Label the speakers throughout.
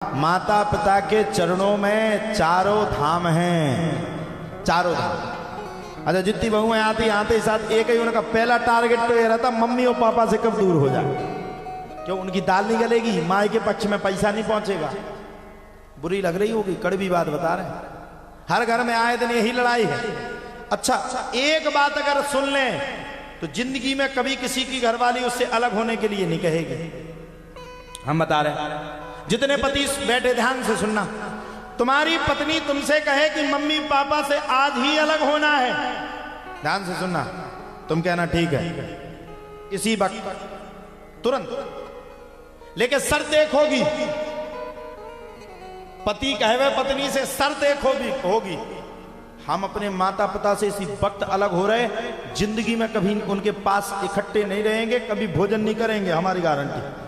Speaker 1: माता पिता के चरणों में चारों धाम हैं, चारों धाम। अच्छा, जितनी बहुएं आती आते साथ एक ही उनका पहला टारगेट तो ये रहता मम्मी और पापा से कब दूर हो जाए। क्यों? उनकी दाल नहीं गलेगी, माँ के पक्ष में पैसा नहीं पहुंचेगा। बुरी लग रही होगी, कड़वी बात बता रहे हैं। हर घर में आए दिन यही लड़ाई है। अच्छा, एक बात अगर सुन लें तो जिंदगी में कभी किसी की घरवाली उससे अलग होने के लिए नहीं कहेगी। हम बता रहे हैं, जितने पति बैठे ध्यान से सुनना, तुम्हारी पत्नी तुमसे कहे कि मम्मी पापा से आज ही अलग होना है, ध्यान से सुनना, तुम कहना ठीक है इसी वक्त तुरंत। लेकिन शर्त एक होगी, पति कहे हुए पत्नी से शर्त एक होगी, हम अपने माता पिता से इसी वक्त अलग हो रहे, जिंदगी में कभी उनके पास इकट्ठे नहीं रहेंगे, कभी भोजन नहीं करेंगे, हमारी गारंटी।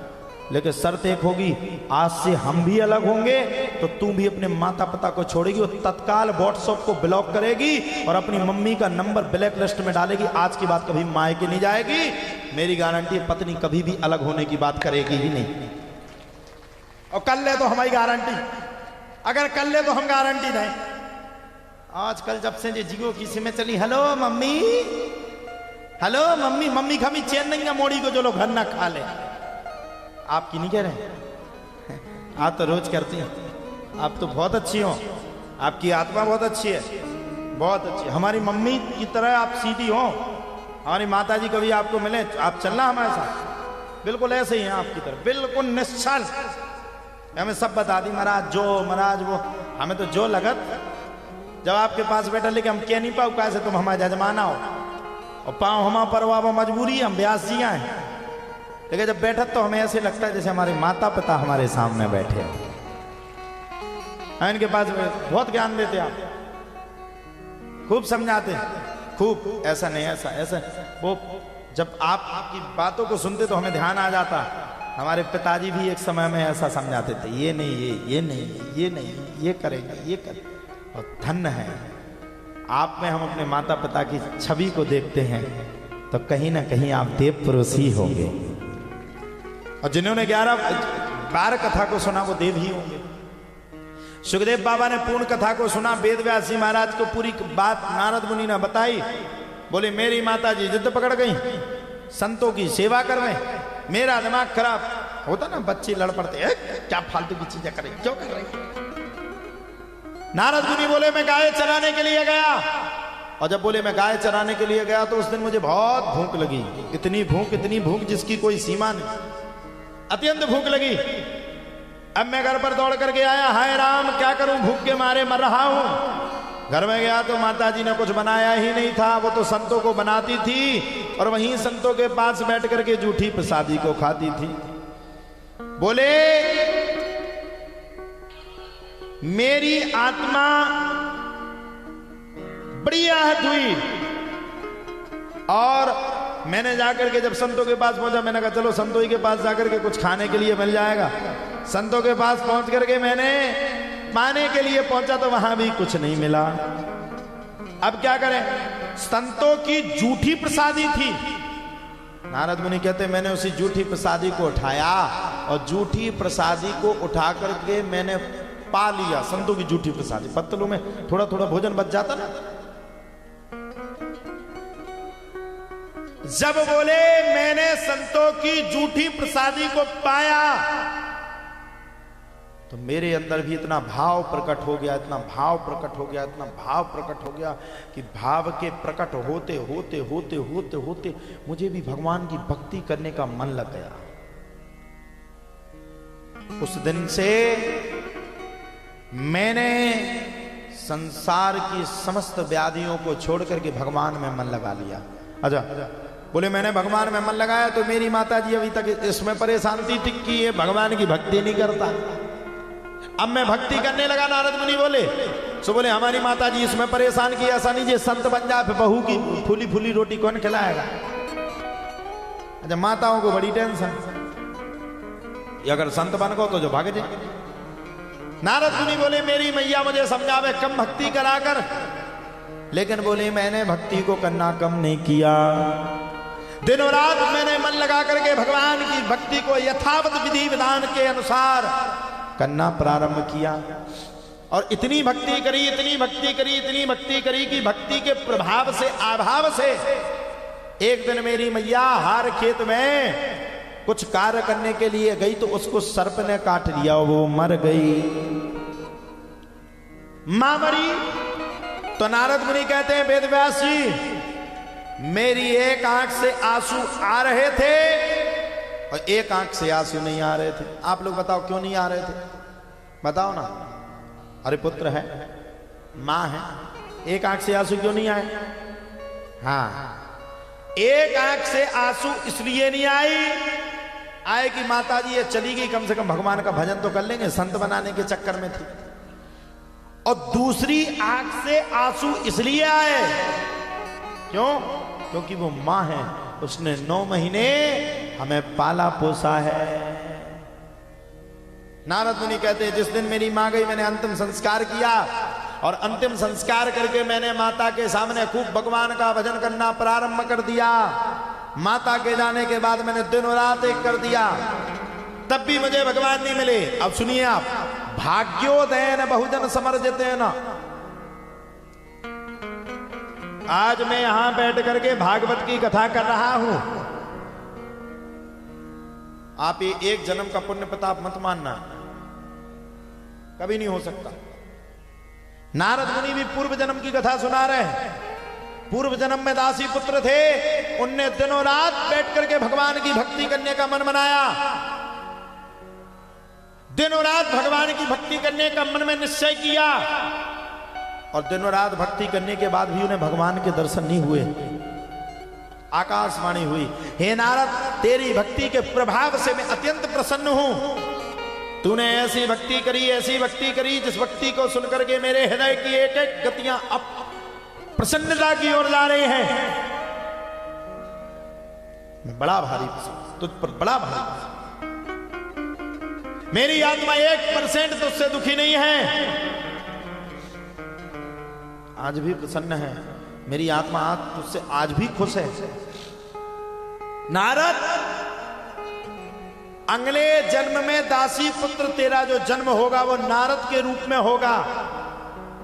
Speaker 1: लेकिन शर्त एक होगी, आज से हम भी अलग होंगे तो तू भी अपने माता पिता को छोड़ेगी और तत्काल व्हाट्सएप को ब्लॉक करेगी और अपनी मम्मी का नंबर ब्लैक लिस्ट में डालेगी। आज की बात कभी मायके नहीं जाएगी, मेरी गारंटी है। पत्नी कभी भी अलग होने की बात करेगी ही नहीं। और कर ले तो हमारी गारंटी, अगर कर ले तो हम गारंटी नहीं। आजकल जब से ये जिगो किसी में चली, hello mummy, hello mummy, mummy खमी चैन नहीं है मोड़ी को जो लोग घर ना खा ले। आपकी नहीं कह रहे, आप तो रोज करती हैं, आप तो बहुत अच्छी हो, आपकी आत्मा बहुत अच्छी है, बहुत अच्छी। हमारी मम्मी की तरह आप सीधी हो, हमारी माता जी कभी आपको मिले आप चलना हमारे साथ, बिल्कुल ऐसे ही हैं आपकी तरह, बिल्कुल निश्चल। हमें सब बता दी महाराज, जो महाराज वो, हमें तो जो लगत जब आपके पास बैठा, लेकिन हम कह नहीं पाओ कैसे तुम हमारे जजमाना हो और पाओ हमारा परवाह मजबूरी, हम ब्यास जिया हैं। लेकिन जब बैठा तो हमें ऐसे लगता है जैसे हमारे माता पिता हमारे सामने बैठे हैं। इनके पास बहुत ज्ञान देते आप, खूब समझाते हैं, खूब, ऐसा नहीं ऐसा ऐसा। वो जब आपकी बातों को सुनते तो हमें ध्यान आ जाता, हमारे पिताजी भी एक समय में ऐसा समझाते थे, ये नहीं, ये नहीं, ये नहीं, ये करेंगे, ये करेंगे। और धन्य है आप में हम अपने माता पिता की छवि को देखते हैं तो कहीं ना कहीं आप देव पुरुष ही होंगे। और जिन्होंने 11-12 कथा को सुना वो देव ही होंगे। सुखदेव बाबा ने पूर्ण कथा को सुना, वेद व्यास जी महाराज को पूरी बात नारद मुनि ने बताई। बोले मेरी माता जी जिद पकड़ गई, संतों की सेवा करवे, मेरा दिमाग खराब होता ना, बच्चे लड़ पड़ते, क्या फालतू की चीजें करें, क्यों कर रहे। नारद मुनि बोले मैं गाय चराने के लिए गया, और जब बोले मैं गाय चराने के लिए गया तो उस दिन मुझे बहुत भूख लगी, इतनी भूख जिसकी कोई सीमा नहीं, अत्यंत भूख लगी। अब मैं घर पर दौड़ करके आया, हाय राम क्या करूं, भूख के मारे मर रहा हूं। घर में गया तो माताजी ने कुछ बनाया ही नहीं था, वो तो संतों को बनाती थी और वहीं संतों के पास बैठ करके जूठी प्रसादी को खाती थी। बोले मेरी आत्मा बड़ी आहत हुई और मैंने जाकर के जब संतों के पास पहुंचा, मैंने कहा चलो संतों के पास जाकर के कुछ खाने के लिए मिल जाएगा। संतों के पास पहुंच करके मैंने पाने के लिए पहुंचा तो वहां भी कुछ नहीं मिला। अब क्या करें, संतों की जूठी प्रसादी थी। नारद मुनि कहते मैंने उसी जूठी प्रसादी को उठाया और जूठी प्रसादी को उठा करके मैंने पा लिया। संतों की जूठी प्रसादी, पत्तलों में थोड़ा थोड़ा भोजन बच जाता ना। जब बोले मैंने संतों की जूठी प्रसादी को पाया तो मेरे अंदर भी इतना भाव प्रकट हो गया, इतना भाव प्रकट हो गया, इतना भाव प्रकट हो गया कि भाव के प्रकट होते होते होते होते होते मुझे भी भगवान की भक्ति करने का मन लग गया। उस दिन से मैंने संसार की समस्त व्याधियों को छोड़ करके भगवान में मन लगा लिया। अच्छा, बोले मैंने भगवान में मन लगाया तो मेरी माताजी अभी तक इसमें परेशान थी कि ये भगवान की भक्ति नहीं करता। अब मैं भक्ति करने लगा, नारद मुनि बोले सो बोले हमारी माताजी इसमें परेशान की, ऐसा नहीं जे संत बन जाए बहू की फूली फूली रोटी कौन खिलाएगा। अच्छा, माताओं को बड़ी टेंशन, अगर संत बन गो तो जो भाग जाए। नारद मुनि बोले मेरी मैया मुझे समझावे कम भक्ति कराकर, लेकिन बोले मैंने भक्ति को करना कम नहीं किया। दिन और रात मैंने मन लगा करके भगवान की भक्ति को यथावत विधि विधान के अनुसार करना प्रारंभ किया और इतनी भक्ति करी, इतनी भक्ति करी, इतनी भक्ति करी कि भक्ति के प्रभाव से, आभाव से एक दिन मेरी मैया हार खेत में कुछ कार्य करने के लिए गई तो उसको सर्प ने काट लिया, वो मर गई। मां मरी तो नारद मुनि कहते हैं वेदव्यास जी, मेरी एक आंख से आंसू आ रहे थे और एक आंख से आंसू नहीं आ रहे थे। आप लोग बताओ क्यों नहीं आ रहे थे? बताओ ना। अरे पुत्र है, मां है, एक आंख से आंसू क्यों नहीं आए? हाँ, एक आंख से आंसू इसलिए नहीं आए कि माता जी ये चली गई, कम से कम भगवान का भजन तो कर लेंगे, संत बनाने के चक्कर में थी। और दूसरी आंख से आंसू इसलिए आए, क्यों? क्योंकि वो मां है, उसने 9 महीने हमें पाला पोसा है। नारद मुनि कहते हैं जिस दिन मेरी मां गई मैंने अंतिम संस्कार किया और अंतिम संस्कार करके मैंने माता के सामने खूब भगवान का भजन करना प्रारंभ कर दिया। माता के जाने के बाद मैंने दिन और रात एक कर दिया, तब भी मुझे भगवान नहीं मिले। अब सुनिए आप, भाग्योदयन बहुजन समर्जितेन। आज मैं यहां बैठ करके भागवत की कथा कर रहा हूं। आप ये एक जन्म का पुण्य प्रताप मत मानना, कभी नहीं हो सकता। नारद मुनि भी पूर्व जन्म की कथा सुना रहे हैं। पूर्व जन्म में दासी पुत्र थे, उनने दिनों रात बैठ करके भगवान की भक्ति करने का मन बनाया। दिनों रात भगवान की भक्ति करने का मन में निश्चय किया और दिनों रात भक्ति करने के बाद भी उन्हें भगवान के दर्शन नहीं हुए। आकाशवाणी हुई, हे नारद, तेरी भक्ति के प्रभाव से मैं अत्यंत प्रसन्न हूं। तूने ऐसी भक्ति करी, ऐसी भक्ति करी, जिस भक्ति को सुनकर के मेरे हृदय की एक एक गतियां अब प्रसन्नता की ओर जा रही हैं। मैं बड़ा भारी तुझ पर बड़ा भारी, मेरी आत्मा 1% तुझसे दुखी नहीं है, आज भी प्रसन्न है। मेरी आत्मा आज तुझसे आज भी खुश है। नारद, अगले जन्म में दासी पुत्र तेरा जो जन्म होगा वो नारद के रूप में होगा,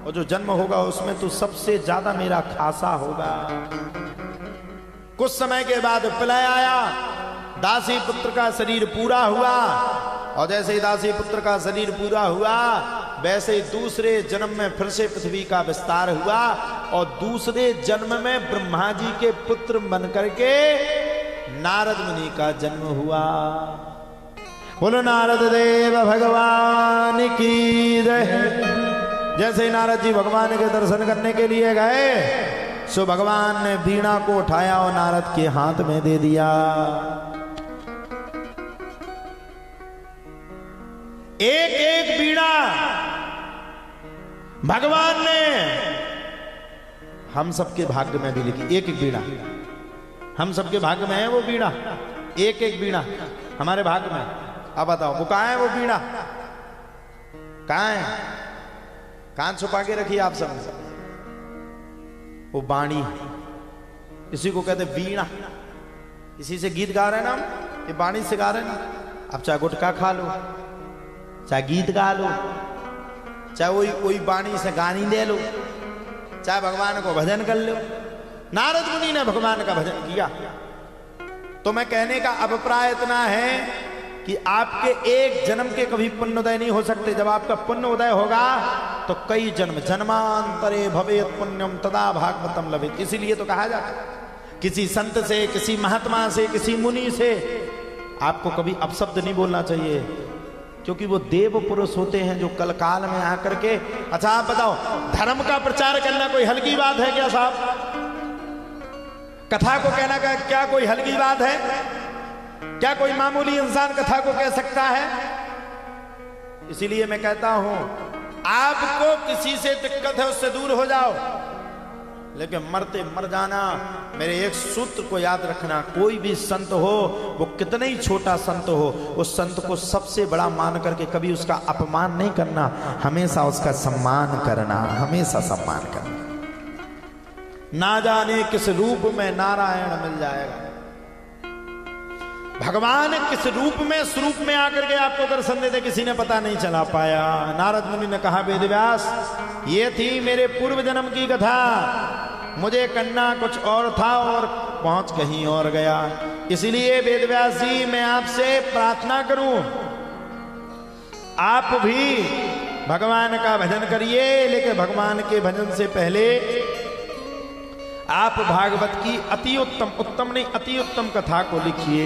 Speaker 1: और जो जन्म होगा उसमें तू सबसे ज्यादा मेरा खासा होगा। कुछ समय के बाद प्रलय आया, दासी पुत्र का शरीर पूरा हुआ, और जैसे ही दासी पुत्र का शरीर पूरा हुआ वैसे ही दूसरे जन्म में फिर से पृथ्वी का विस्तार हुआ, और दूसरे जन्म में ब्रह्मा जी के पुत्र बनकर के नारद मुनि का जन्म हुआ। बोलो नारद देव भगवान की जय। जैसे ही नारद जी भगवान के दर्शन करने के लिए गए, सो भगवान ने वीणा को उठाया और नारद के हाथ में दे दिया। एक एक वीणा भगवान ने हम सबके भाग्य में भी लिखी। एक एक वीणा हम सबके भाग्य में है, वो वीणा एक एक वीणा हमारे भाग्य में। अब बताओ वो कहां है? वो वीणा कहां है? कहां छुपा के रखी आप सब? वो बाणी, इसी को कहते वीणा। इसी से गीत गा रहे हैं ना हम, ये बाणी से गा रहे हैं ना। अब चाहे गुटखा खा लो, चाहे गीत गा लो, चाहे वही बाणी से गानी दे लो, चाहे भगवान को भजन कर लो। नारद मुनि ने भगवान का भजन किया। तो मैं कहने का अभिप्राय इतना है कि आपके एक जन्म के कभी पुण्योदय नहीं हो सकते। जब आपका पुण्य उदय होगा तो कई जन्म, जन्मांतरे भवेत पुण्यम तदा भागवतम लभेत। इसीलिए तो कहा जाता है किसी संत से, किसी महात्मा से, किसी मुनि से आपको कभी अपशब्द नहीं बोलना चाहिए, क्योंकि वो देव पुरुष होते हैं जो कल काल में आकर के। अच्छा आप बताओ, धर्म का प्रचार करना कोई हल्की बात है क्या साहब? कथा को कहना का क्या कोई हल्की बात है? क्या कोई मामूली इंसान कथा को कह सकता है? इसीलिए मैं कहता हूं, आपको किसी से दिक्कत है उससे दूर हो जाओ, लेकिन मरते मर जाना। मेरे एक सूत्र को याद रखना, कोई भी संत हो, वो कितना ही छोटा संत हो, उस संत को सबसे बड़ा मान करके कभी उसका अपमान नहीं करना, हमेशा उसका सम्मान करना, हमेशा सम्मान करना। ना जाने किस रूप में नारायण मिल जाएगा। भगवान किस रूप में स्वरूप में आकर के आपको दर्शन देते किसी ने पता नहीं चला पाया। नारद मुनि ने कहा वेदव्यास ये थी मेरे पूर्व जन्म की कथा, मुझे करना कुछ और था और पहुंच कहीं और गया। इसलिए वेदव्यास जी मैं आपसे प्रार्थना करूं आप भी भगवान का भजन करिए, लेकिन भगवान के भजन से पहले आप भागवत की अति उत्तम, उत्तम नहीं अति उत्तम कथा को लिखिए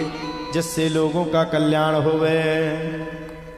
Speaker 1: जिससे लोगों का कल्याण होवे।